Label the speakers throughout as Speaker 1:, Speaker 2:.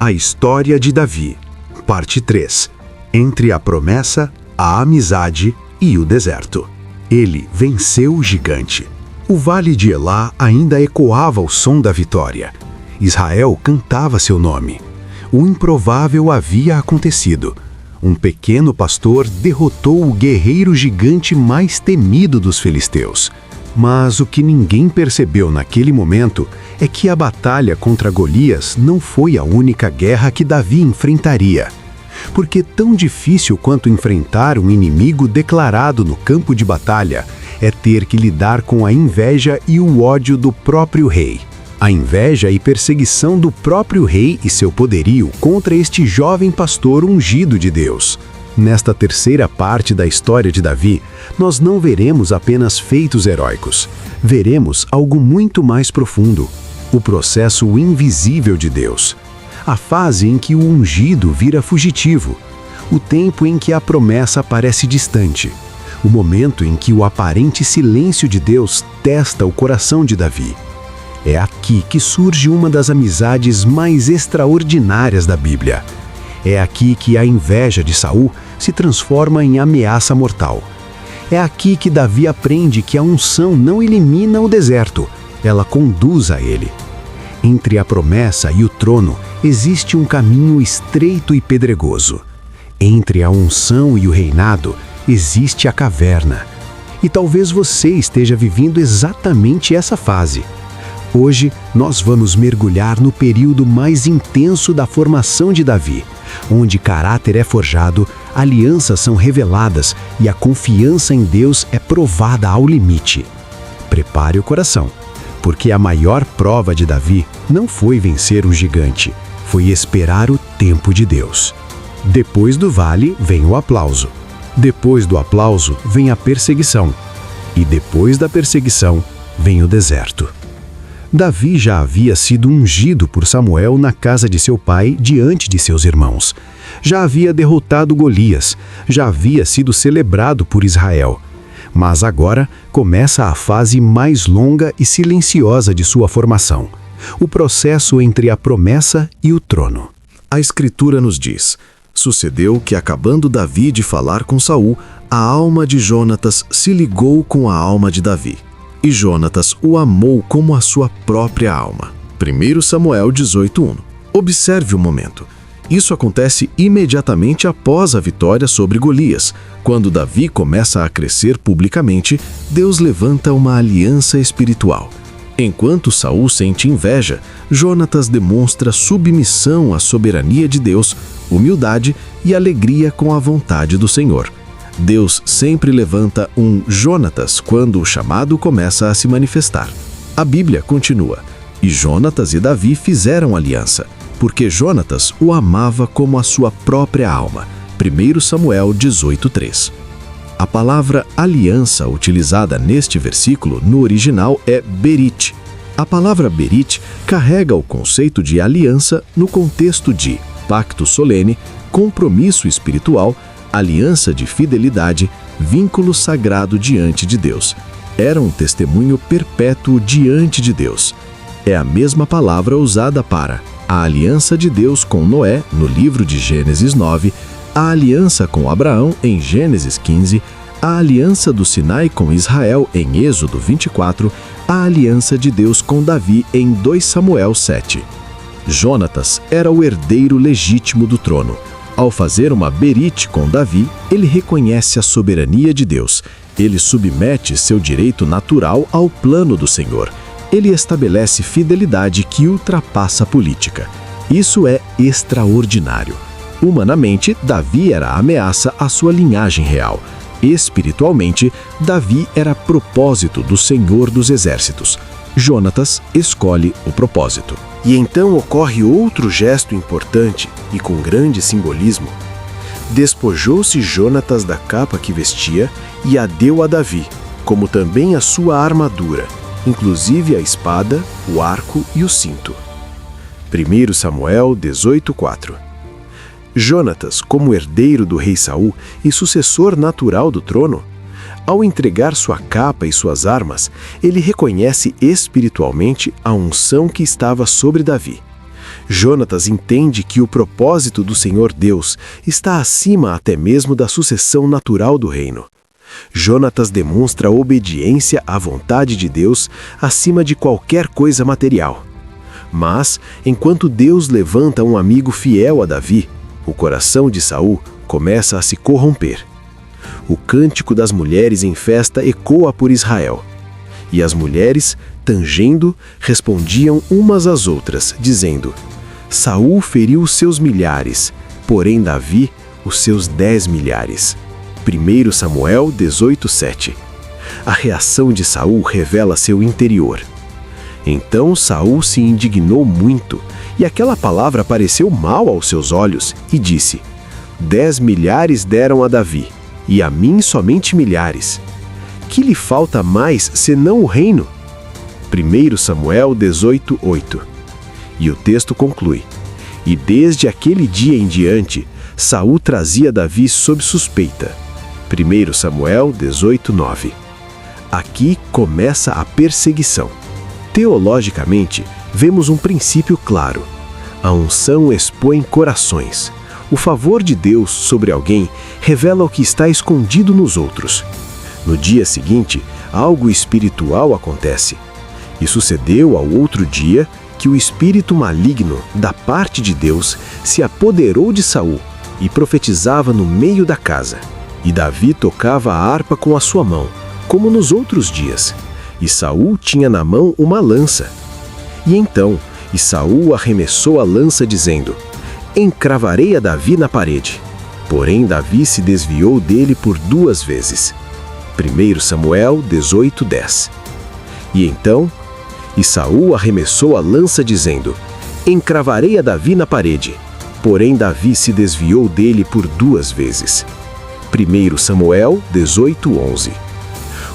Speaker 1: A história de Davi, parte 3. Entre a promessa, a amizade e o deserto. Ele venceu o gigante. O vale de Elá ainda ecoava o som da vitória. Israel cantava seu nome. O improvável havia acontecido. Um pequeno pastor derrotou o guerreiro gigante mais temido dos filisteus. Mas o que ninguém percebeu naquele momento é que a batalha contra Golias não foi a única guerra que Davi enfrentaria. Porque tão difícil quanto enfrentar um inimigo declarado no campo de batalha é ter que lidar com a inveja e o ódio do próprio rei. A inveja e perseguição do próprio rei e seu poderio contra este jovem pastor ungido de Deus. Nesta terceira parte da história de Davi, nós não veremos apenas feitos heróicos. Veremos algo muito mais profundo. O processo invisível de Deus. A fase em que o ungido vira fugitivo. O tempo em que a promessa parece distante. O momento em que o aparente silêncio de Deus testa o coração de Davi. É aqui que surge uma das amizades mais extraordinárias da Bíblia. É aqui que a inveja de Saul se transforma em ameaça mortal. É aqui que Davi aprende que a unção não elimina o deserto, ela conduz a ele. Entre a promessa e o trono existe um caminho estreito e pedregoso. Entre a unção e o reinado existe a caverna. E talvez você esteja vivendo exatamente essa fase. Hoje, nós vamos mergulhar no período mais intenso da formação de Davi, onde caráter é forjado, alianças são reveladas e a confiança em Deus é provada ao limite. Prepare o coração, porque a maior prova de Davi não foi vencer um gigante, foi esperar o tempo de Deus. Depois do vale vem o aplauso. Depois do aplauso vem a perseguição. E depois da perseguição vem o deserto. Davi já havia sido ungido por Samuel na casa de seu pai diante de seus irmãos. Já havia derrotado Golias, já havia sido celebrado por Israel. Mas agora começa a fase mais longa e silenciosa de sua formação. O processo entre a promessa e o trono. A Escritura nos diz: sucedeu que, acabando Davi de falar com Saul, a alma de Jonatas se ligou com a alma de Davi. E Jonatas o amou como a sua própria alma. 1 Samuel 18:1. Observe o momento. Isso acontece imediatamente após a vitória sobre Golias. Quando Davi começa a crescer publicamente, Deus levanta uma aliança espiritual. Enquanto Saul sente inveja, Jonatas demonstra submissão à soberania de Deus, humildade e alegria com a vontade do Senhor. Deus sempre levanta um Jonatas quando o chamado começa a se manifestar. A Bíblia continua: e Jonatas e Davi fizeram aliança, porque Jonatas o amava como a sua própria alma. 1 Samuel 18:3. A palavra aliança utilizada neste versículo no original é berit. A palavra berit carrega o conceito de aliança no contexto de pacto solene, compromisso espiritual, aliança de fidelidade, vínculo sagrado diante de Deus. Era um testemunho perpétuo diante de Deus. É a mesma palavra usada para a aliança de Deus com Noé, no livro de Gênesis 9, a aliança com Abraão, em Gênesis 15, a aliança do Sinai com Israel, em Êxodo 24, a aliança de Deus com Davi, em 2 Samuel 7. Jonatas era o herdeiro legítimo do trono. Ao fazer uma berit com Davi, ele reconhece a soberania de Deus. Ele submete seu direito natural ao plano do Senhor. Ele estabelece fidelidade que ultrapassa a política. Isso é extraordinário. Humanamente, Davi era a ameaça à sua linhagem real. Espiritualmente, Davi era propósito do Senhor dos Exércitos. Jonatas escolhe o propósito. E então ocorre outro gesto importante e com grande simbolismo. Despojou-se Jonatas da capa que vestia e a deu a Davi, como também a sua armadura, inclusive a espada, o arco e o cinto. 1 Samuel 18:4. Jonatas, como herdeiro do rei Saul e sucessor natural do trono, ao entregar sua capa e suas armas, ele reconhece espiritualmente a unção que estava sobre Davi.
Speaker 2: Jonatas entende que o propósito do Senhor Deus está acima até mesmo da sucessão natural do reino. Jonatas demonstra obediência à vontade de Deus acima de qualquer coisa material. Mas, enquanto Deus levanta um amigo fiel a Davi, o coração de Saul começa a se corromper. O cântico das mulheres em festa ecoa por Israel. E as mulheres, tangendo, respondiam umas às outras, dizendo: Saul feriu os seus milhares, porém Davi os seus 10 milhares. 1 Samuel 18:7. A reação de Saul revela seu interior. Então Saul se indignou muito, e aquela palavra pareceu mal aos seus olhos, e disse: 10 milhares deram a Davi, e a mim somente milhares. Que lhe falta mais senão o reino? 1 Samuel 18:8. E o texto conclui: E desde aquele dia em diante, Saul trazia Davi sob suspeita. 1 Samuel 18:9. Aqui começa a perseguição. Teologicamente, vemos um princípio claro. A unção expõe corações. O favor de Deus sobre alguém revela o que está escondido nos outros. No dia seguinte, algo espiritual acontece. E sucedeu ao outro dia que o espírito maligno, da parte de Deus, se apoderou de Saul e profetizava no meio da casa. E Davi tocava a harpa com a sua mão, como nos outros dias. E Saul tinha na mão uma lança. E então, Saul arremessou a lança, dizendo: Encravarei a Davi na parede. Porém, Davi se desviou dele por 2 vezes. 1 Samuel 18:10. E então, Saul arremessou a lança, dizendo: Encravarei a Davi na parede. Porém, Davi se desviou dele por 2 vezes. 1 Samuel 18:11.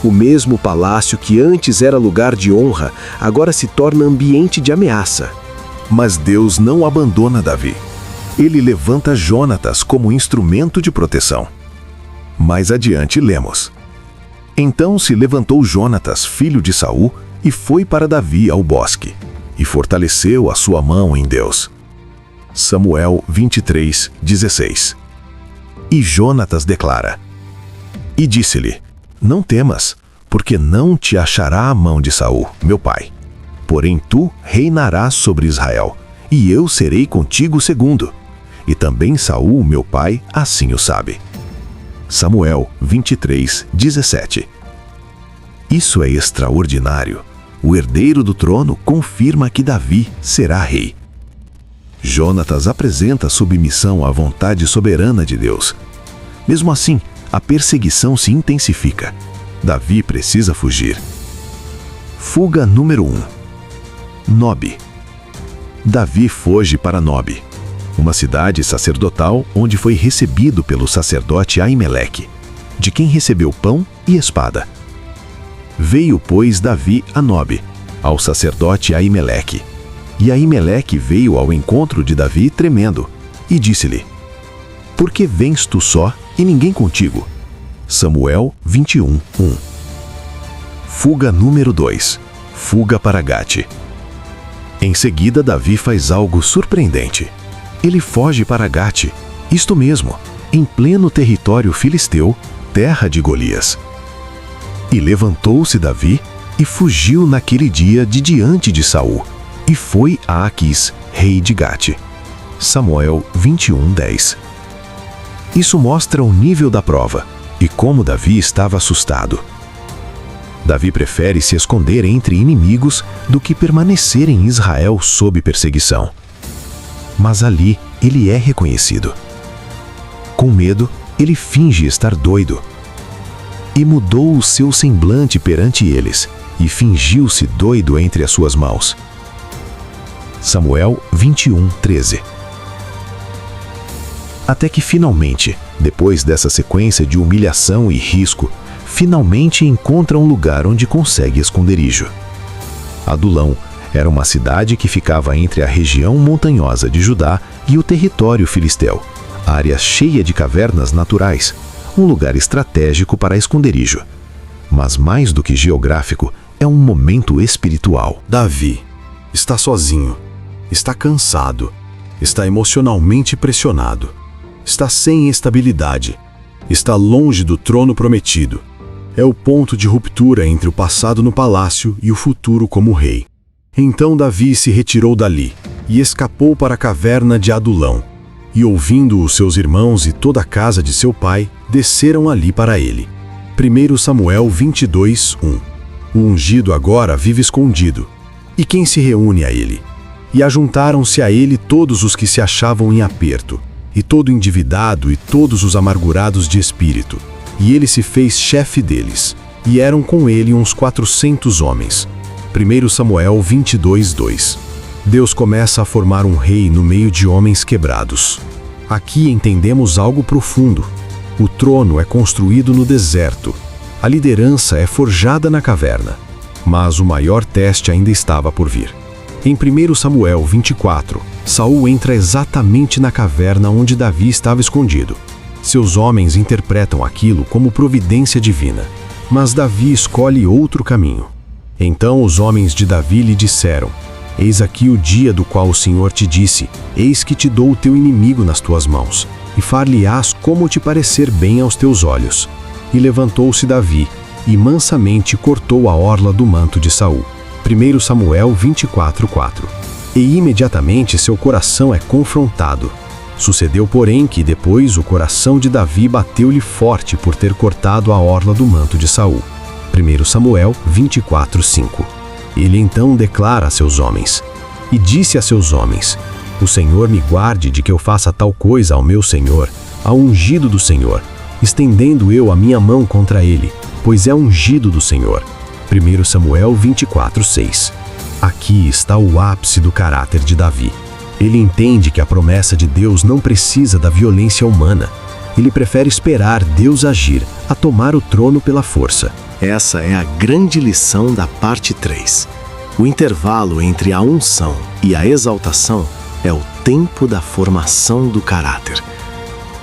Speaker 2: O mesmo palácio que antes era lugar de honra, agora se torna ambiente de ameaça.
Speaker 1: Mas Deus não abandona Davi. Ele levanta Jonatas como instrumento de proteção. Mais adiante lemos: Então se levantou Jonatas, filho de Saul, e foi para Davi ao bosque, e fortaleceu a sua mão em Deus. Samuel 23:16. E Jonatas declara: E disse-lhe: Não temas, porque não te achará a mão de Saul, meu pai. Porém tu reinarás sobre Israel, e eu serei contigo segundo. E também Saul, meu pai, assim o sabe. Samuel 23:17. Isso é extraordinário. O herdeiro do trono confirma que Davi será rei. Jonatas apresenta submissão à vontade soberana de Deus. Mesmo assim, a perseguição se intensifica. Davi precisa fugir. Fuga número 1. Nobe. Davi foge para Nobe, uma cidade sacerdotal onde foi recebido pelo sacerdote Aimeleque, de quem recebeu pão e espada. Veio, pois, Davi a Nobe, ao sacerdote Aimeleque. E Aimeleque veio ao encontro de Davi tremendo, e disse-lhe: Por que vens tu só e ninguém contigo? Samuel 21:1. Fuga número 2. Fuga para Gate. Em seguida, Davi faz algo surpreendente. Ele foge para Gate, isto mesmo, em pleno território filisteu, terra de Golias. E levantou-se Davi e fugiu naquele dia de diante de Saul, e foi a Aquis, rei de Gate. Samuel 21:10. Isso mostra o nível da prova e como Davi estava assustado. Davi prefere se esconder entre inimigos do que permanecer em Israel sob perseguição. Mas ali ele é reconhecido. Com medo, ele finge estar doido. E mudou o seu semblante perante eles, e fingiu-se doido entre as suas mãos. Samuel 21:13. Até que finalmente, depois dessa sequência de humilhação e risco, finalmente encontra um lugar onde consegue esconderijo. Adulão era uma cidade que ficava entre a região montanhosa de Judá e o território filisteu, área cheia de cavernas naturais, um lugar estratégico para esconderijo. Mas mais do que geográfico, é um momento espiritual. Davi está sozinho. está cansado, está emocionalmente pressionado, está sem estabilidade, está longe do trono prometido. É o ponto de ruptura entre o passado no palácio e o futuro como rei. Então Davi se retirou dali e escapou para a caverna de Adulão. E ouvindo os seus irmãos e toda a casa de seu pai, desceram ali para ele. 1 Samuel 22:1. O ungido agora vive escondido. E quem se reúne a ele? E ajuntaram-se a ele todos os que se achavam em aperto, e todo endividado e todos os amargurados de espírito. E ele se fez chefe deles, e eram com ele uns 400 homens. 1 Samuel 22:2. Deus começa a formar um rei no meio de homens quebrados. Aqui entendemos algo profundo. O trono é construído no deserto. A liderança é forjada na caverna. Mas o maior teste ainda estava por vir. Em 1 Samuel 24, Saul entra exatamente na caverna onde Davi estava escondido. Seus homens interpretam aquilo como providência divina, mas Davi escolhe outro caminho. Então os homens de Davi lhe disseram: Eis aqui o dia do qual o Senhor te disse: Eis que te dou o teu inimigo nas tuas mãos, e far-lhe-ás como te parecer bem aos teus olhos. E levantou-se Davi, e mansamente cortou a orla do manto de Saul. 1 Samuel 24:4. E imediatamente seu coração é confrontado. Sucedeu, porém, que depois o coração de Davi bateu-lhe forte por ter cortado a orla do manto de Saul. 1 Samuel 24:5. Ele então declara a seus homens: E disse a seus homens: O Senhor me guarde de que eu faça tal coisa ao meu Senhor, ao ungido do Senhor, estendendo eu a minha mão contra ele, pois é ungido do Senhor. 1 Samuel 24:6. Aqui está o ápice do caráter de Davi. Ele entende que a promessa de Deus não precisa da violência humana. Ele prefere esperar Deus agir, a tomar o trono pela força.
Speaker 2: Essa é a grande lição da parte 3. O intervalo entre a unção e a exaltação é o tempo da formação do caráter.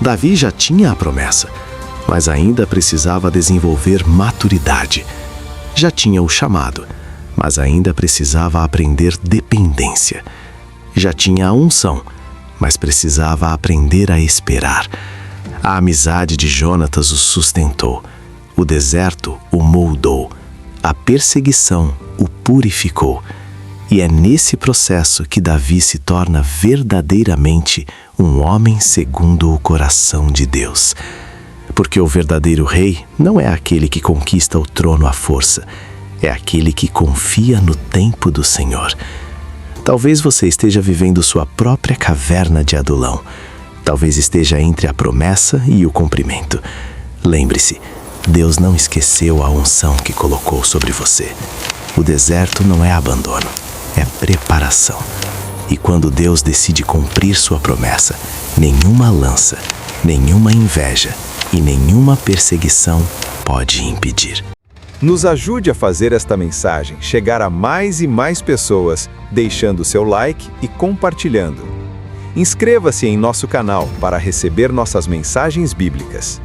Speaker 2: Davi já tinha a promessa, mas ainda precisava desenvolver maturidade. Já tinha o chamado, mas ainda precisava aprender dependência. Já tinha a unção, mas precisava aprender a esperar. A amizade de Jonatas o sustentou. O deserto o moldou. A perseguição o purificou. E é nesse processo que Davi se torna verdadeiramente um homem segundo o coração de Deus. Porque o verdadeiro rei não é aquele que conquista o trono à força, é aquele que confia no tempo do Senhor. Talvez você esteja vivendo sua própria caverna de Adulão. Talvez esteja entre a promessa e o cumprimento. Lembre-se, Deus não esqueceu a unção que colocou sobre você. O deserto não é abandono, é preparação. E quando Deus decide cumprir sua promessa, nenhuma lança, nenhuma inveja e nenhuma perseguição pode impedir.
Speaker 3: Nos ajude a fazer esta mensagem chegar a mais e mais pessoas, deixando seu like e compartilhando. Inscreva-se em nosso canal para receber nossas mensagens bíblicas.